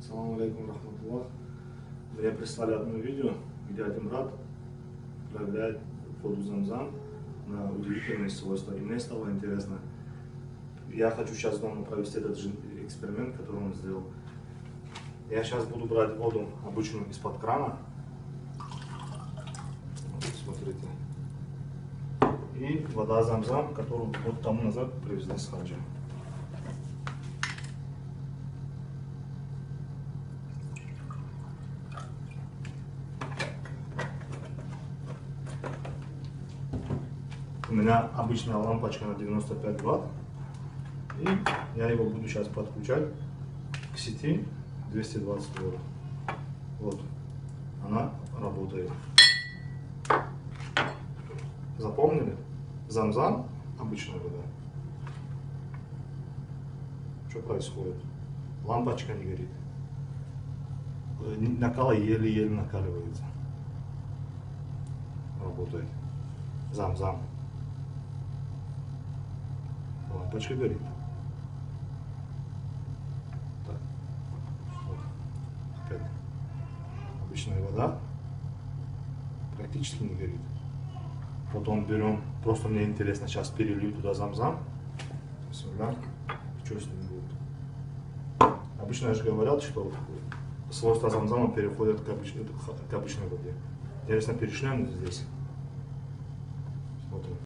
Салам алейкум рахматуллах. Мне прислали одно видео, где один брат проверяет воду Замзам на удивительные свойства. И мне стало интересно. Я хочу сейчас дома провести этот же эксперимент, который он сделал. Я сейчас буду брать воду обычную из-под крана. Вот, смотрите. И вода Замзам, которую год тому назад привезли с хаджа. У меня обычная лампочка на 95 Вт. И я его буду сейчас подключать к сети 220 вольт. Вот, она работает. Запомнили? Замзам, обычная вода. Что происходит? Лампочка не горит. Накал еле-еле накаливается. Работает. Замзам. Лампочка горит. Так. Вот. Опять. Обычная вода практически не горит. Потом берем, просто мне интересно, сейчас перелью туда Замзам. Bismillah. Что с ним будет? Обычно я же говорил, что свойства Замзама переходят к обычной воде. Интересно, перешлем здесь. Смотрим.